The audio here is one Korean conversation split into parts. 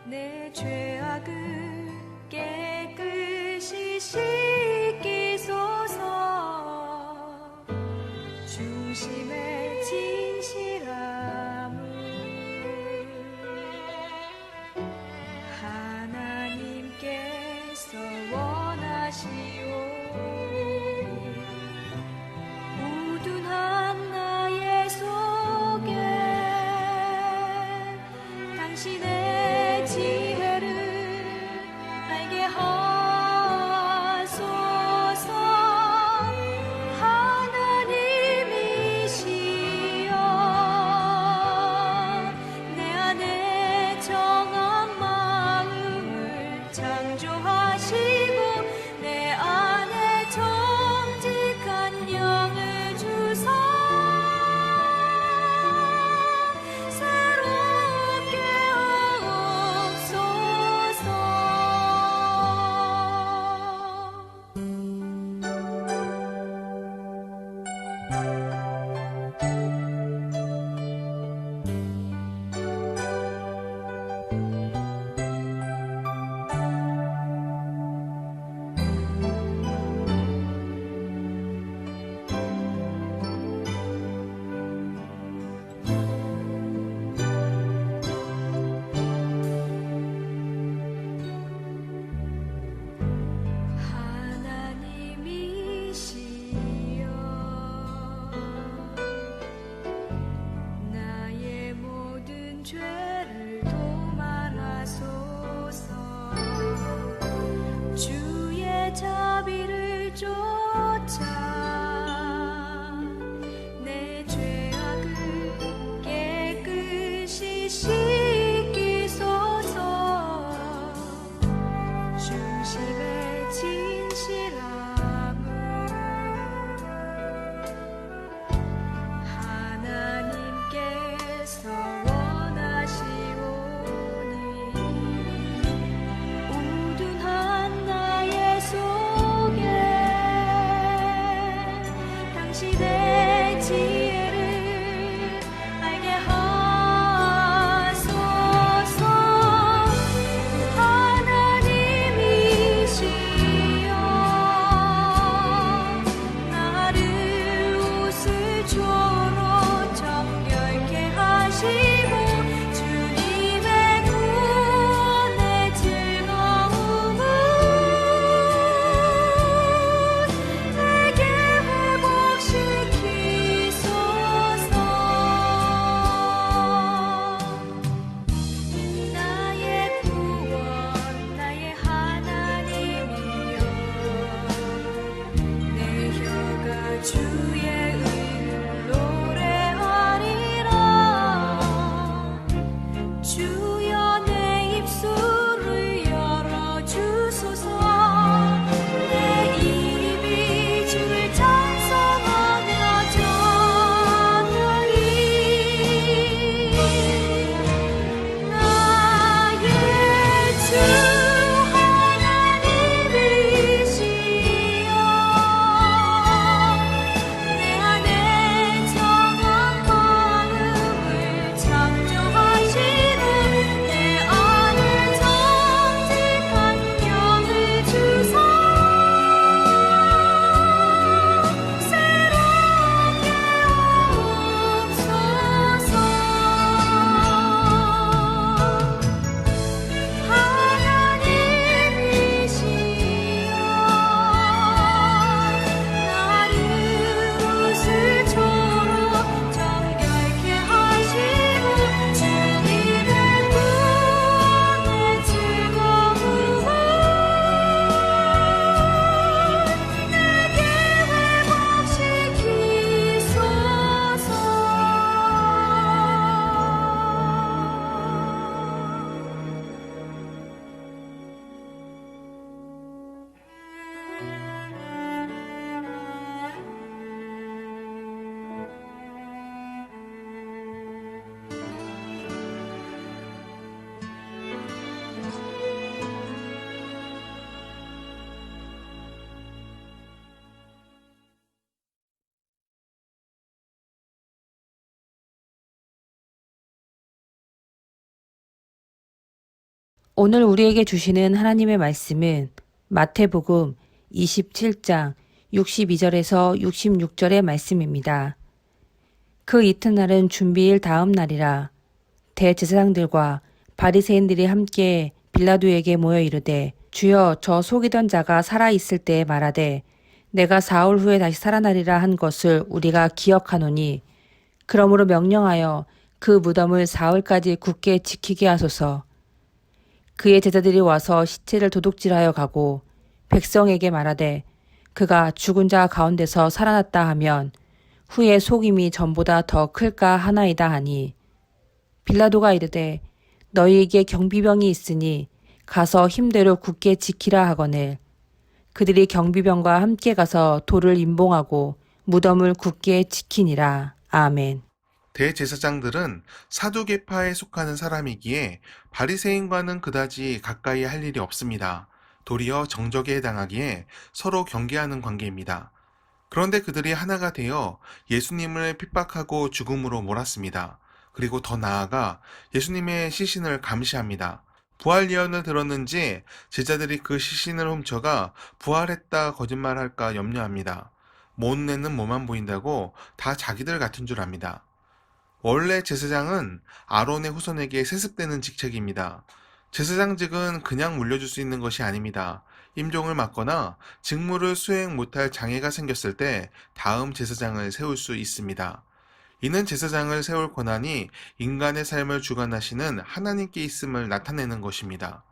내 죄악을 깨끗이 씻기소서. 중심의 진실함을 하나님께서 원하시오. 우둔한 나의 속에 당신의 지혜를 알게 하소서. 하나님이시여 내 안에 정한 마음을 창조하시고 내 안에 정직한 영을 주사 새롭게 하옵소서. 하나님이시여 나의 모든 죄를 도말하소서. 주의 자비를 쫓아 내 죄악을 깨끗이 씻기소서. 중심의 진실함을 하나님께서 원하시오니 우둔한 나의 속에 당신의 지혜를 알게 하소서. 하나님이시여 나를 웃을 조로 정결케 하시고 주님의 구원의 즐거움을 내게 회복시키소서. 나의 구원 나의 하나님이여 내 혀가 주의 의를 노래하리라. 주여 내 입술을 열어주소서. 내 입이 주를 찬송하며 전하리. 나의 주 하나님이시여 오늘 우리에게 주시는 하나님의 말씀은 마태복음 27장 62절에서 66절의 말씀입니다. 그 이튿날은 준비일 다음 날이라. 대제사장들과 바리새인들이 함께 빌라도에게 모여 이르되, 주여, 저 속이던 자가 살아 있을 때에 말하되 내가 사흘 후에 다시 살아나리라 한 것을 우리가 기억하노니, 그러므로 명령하여 그 무덤을 사흘까지 굳게 지키게 하소서. 그의 제자들이 와서 시체를 도둑질하여 가고 백성에게 말하되, 그가 죽은 자 가운데서 살아났다 하면 후에 속임이 전보다 더 클까 하나이다 하니, 빌라도가 이르되, 너희에게 경비병이 있으니 가서 힘대로 굳게 지키라 하거늘, 그들이 경비병과 함께 가서 돌을 임봉하고 무덤을 굳게 지키니라. 아멘. 대제사장들은 사두개파에 속하는 사람이기에 바리새인과는 그다지 가까이 할 일이 없습니다. 도리어 정적에 해당하기에 서로 경계하는 관계입니다. 그런데 그들이 하나가 되어 예수님을 핍박하고 죽음으로 몰았습니다. 그리고 더 나아가 예수님의 시신을 감시합니다. 부활 예언을 들었는지 제자들이 그 시신을 훔쳐가 부활했다 거짓말할까 염려합니다. 못내는 뭐만 보인다고 다 자기들 같은 줄 압니다. 원래 제사장은 아론의 후손에게 세습되는 직책입니다. 제사장직은 그냥 물려줄 수 있는 것이 아닙니다. 임종을 맡거나 직무를 수행 못할 장애가 생겼을 때 다음 제사장을 세울 수 있습니다. 이는 제사장을 세울 권한이 인간의 삶을 주관하시는 하나님께 있음을 나타내는 것입니다.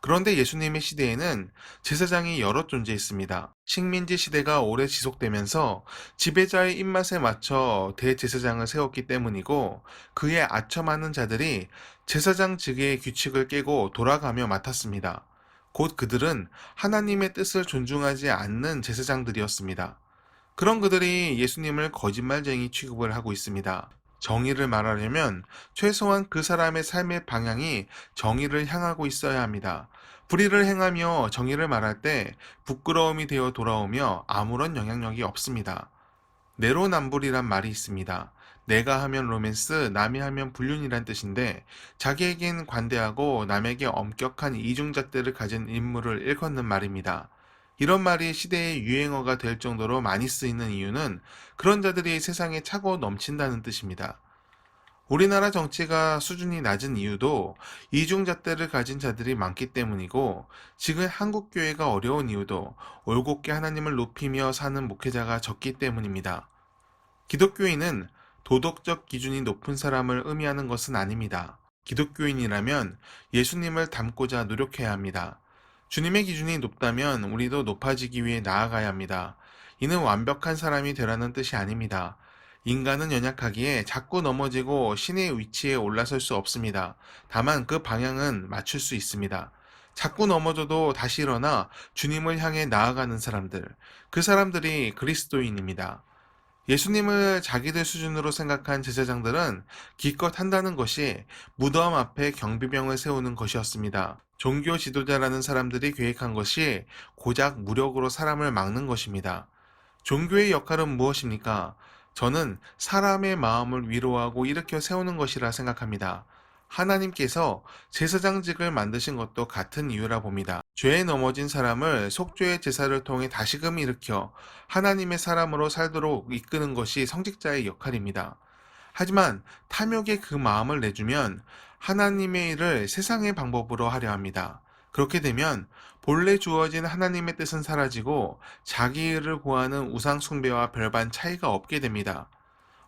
그런데 예수님의 시대에는 제사장이 여러 존재했습니다. 식민지 시대가 오래 지속되면서 지배자의 입맛에 맞춰 대제사장을 세웠기 때문이고, 그에 아첨하는 자들이 제사장직의 규칙을 깨고 돌아가며 맡았습니다. 곧 그들은 하나님의 뜻을 존중하지 않는 제사장들이었습니다. 그런 그들이 예수님을 거짓말쟁이 취급을 하고 있습니다. 정의를 말하려면 최소한 그 사람의 삶의 방향이 정의를 향하고 있어야 합니다. 불의를 행하며 정의를 말할 때 부끄러움이 되어 돌아오며 아무런 영향력이 없습니다. 내로남불이란 말이 있습니다. 내가 하면 로맨스, 남이 하면 불륜이란 뜻인데, 자기에겐 관대하고 남에게 엄격한 이중잣대를 가진 인물을 일컫는 말입니다. 이런 말이 시대의 유행어가 될 정도로 많이 쓰이는 이유는 그런 자들이 세상에 차고 넘친다는 뜻입니다. 우리나라 정치가 수준이 낮은 이유도 이중잣대를 가진 자들이 많기 때문이고, 지금 한국교회가 어려운 이유도 올곧게 하나님을 높이며 사는 목회자가 적기 때문입니다. 기독교인은 도덕적 기준이 높은 사람을 의미하는 것은 아닙니다. 기독교인이라면 예수님을 닮고자 노력해야 합니다. 주님의 기준이 높다면 우리도 높아지기 위해 나아가야 합니다. 이는 완벽한 사람이 되라는 뜻이 아닙니다. 인간은 연약하기에 자꾸 넘어지고 신의 위치에 올라설 수 없습니다. 다만 그 방향은 맞출 수 있습니다. 자꾸 넘어져도 다시 일어나 주님을 향해 나아가는 사람들, 그 사람들이 그리스도인입니다. 예수님을 자기들 수준으로 생각한 제사장들은 기껏 한다는 것이 무덤 앞에 경비병을 세우는 것이었습니다. 종교 지도자라는 사람들이 계획한 것이 고작 무력으로 사람을 막는 것입니다. 종교의 역할은 무엇입니까? 저는 사람의 마음을 위로하고 일으켜 세우는 것이라 생각합니다. 하나님께서 제사장직을 만드신 것도 같은 이유라 봅니다. 죄에 넘어진 사람을 속죄의 제사를 통해 다시금 일으켜 하나님의 사람으로 살도록 이끄는 것이 성직자의 역할입니다. 하지만 탐욕에 그 마음을 내주면 하나님의 일을 세상의 방법으로 하려 합니다. 그렇게 되면 본래 주어진 하나님의 뜻은 사라지고 자기 일을 구하는 우상 숭배와 별반 차이가 없게 됩니다.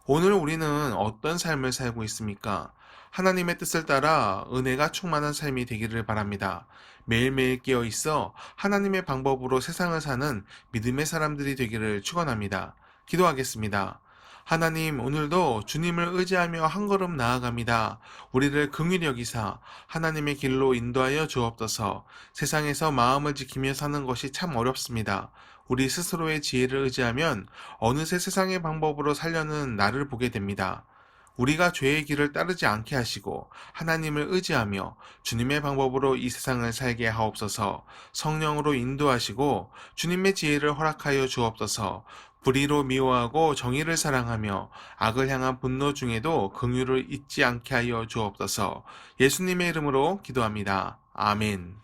오늘 우리는 어떤 삶을 살고 있습니까? 하나님의 뜻을 따라 은혜가 충만한 삶이 되기를 바랍니다. 매일매일 깨어 있어 하나님의 방법으로 세상을 사는 믿음의 사람들이 되기를 축원합니다. 기도하겠습니다. 하나님, 오늘도 주님을 의지하며 한 걸음 나아갑니다. 우리를 긍휼히 여기사 하나님의 길로 인도하여 주옵소서. 세상에서 마음을 지키며 사는 것이 참 어렵습니다. 우리 스스로의 지혜를 의지하면 어느새 세상의 방법으로 살려는 나를 보게 됩니다. 우리가 죄의 길을 따르지 않게 하시고 하나님을 의지하며 주님의 방법으로 이 세상을 살게 하옵소서. 성령으로 인도하시고 주님의 지혜를 허락하여 주옵소서. 불의로 미워하고 정의를 사랑하며 악을 향한 분노 중에도 긍휼을 잊지 않게 하여 주옵소서. 예수님의 이름으로 기도합니다. 아멘.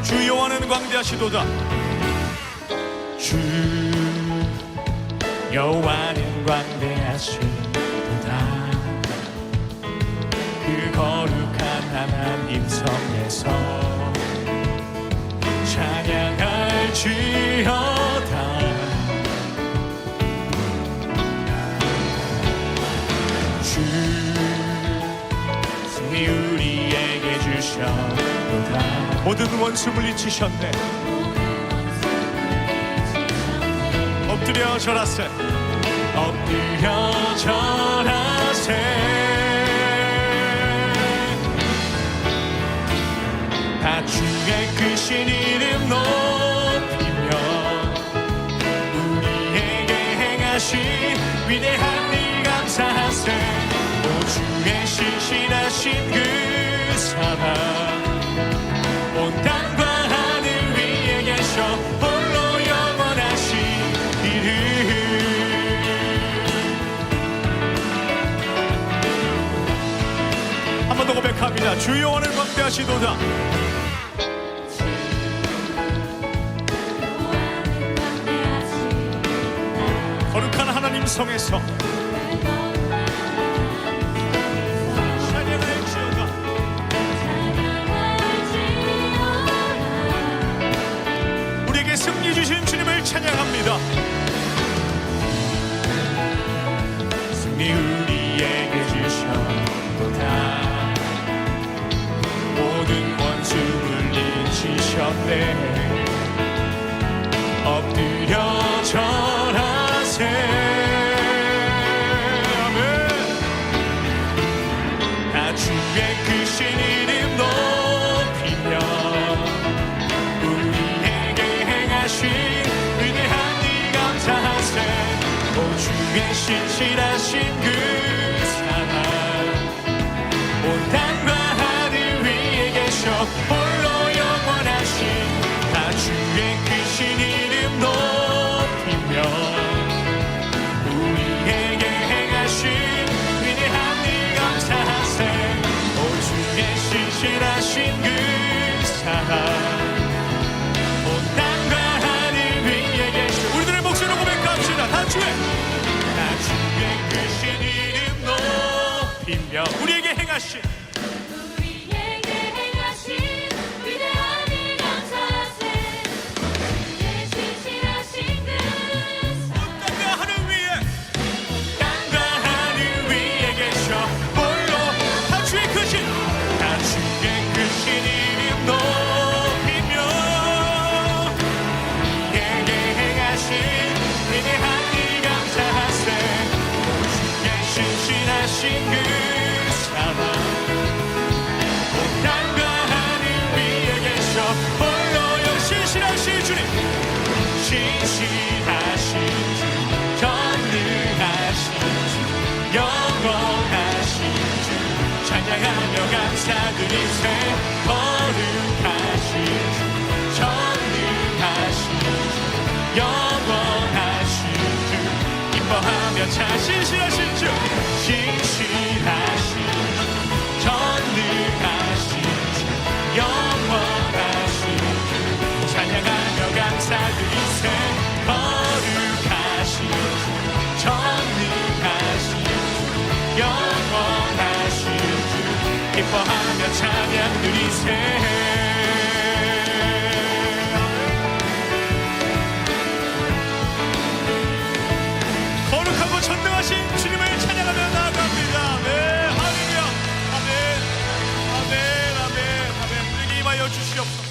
주 여호와는 광대하시도다. 주 여호와는 광대하시도다. 그 거룩한 하나님 성에서 찬양할지어다. 주 승리 우리에게 주셨도다. 모든 원수 물리치셨네. 엎드려 절하세. 엎드려 절하세. 다 주의 크신 이름 높이며 우리에게 행하신 위대한 일 감사하세. 오 주의 신실하신 그 사랑 온 땅과 하늘 위에 계셔 홀로 영원하신 이름. 한 번 더 고백합니다. 주 여호와는 광대하시도다. 거룩한 하나님 성에서 찬양할지어다. 우리에게 승리 주신 주님을 찬양합니다. 승리 우리에게 주셨도다. 모든 원수 물리치셨네. 엎드려 절하세. 아멘. 다 주의 크신 이름 높이며 우리에게 행하신 위대한 일 감사하세. 오 주의 신실하신 그 사랑 온 땅과 하늘 위에 계셔 홀로 영원하신 다 주의 크신 이름 높이며 우리에게 행하신 위대한 일 감사하세. 오 주의 신실하신 그 사랑 온 땅과 하늘 위에 계셔. 우리들의 목소리로 고백합시다. 다 주의 크신 이름 높이며 우리에게 행하신 우리에게 행하신 위대한 일 감사하세. 주의 신실하신 그 땅과 하늘 위에 땅과 하늘 위에 계셔 홀로 다 주의 크신 이름 높이며 우리에게 행하신 위대한 일 감사하세. 주의 신실하신 그 사랑 온 땅과 하늘 위에 계셔 홀로 신실하신 주님. 신실하신 주 전능하신 주 영원하신 주 찬양하며 감사드리세. 거룩하신 주 전능하신 주 영원하신 주 기뻐하며 신실하신 주 신실하신 주 전능하신 주 영원하신 주 찬양하며 감사드리세. 거룩하신 주 전능하신 주 영원하신 주 기뻐하며 찬양드리세. 거룩하고 전능하신 주님을 찬양하며 나아갑니다. 네, 할렐루야. 아멘, 아멘, 아멘, 아멘. 우리에게 임하여 주시옵소서.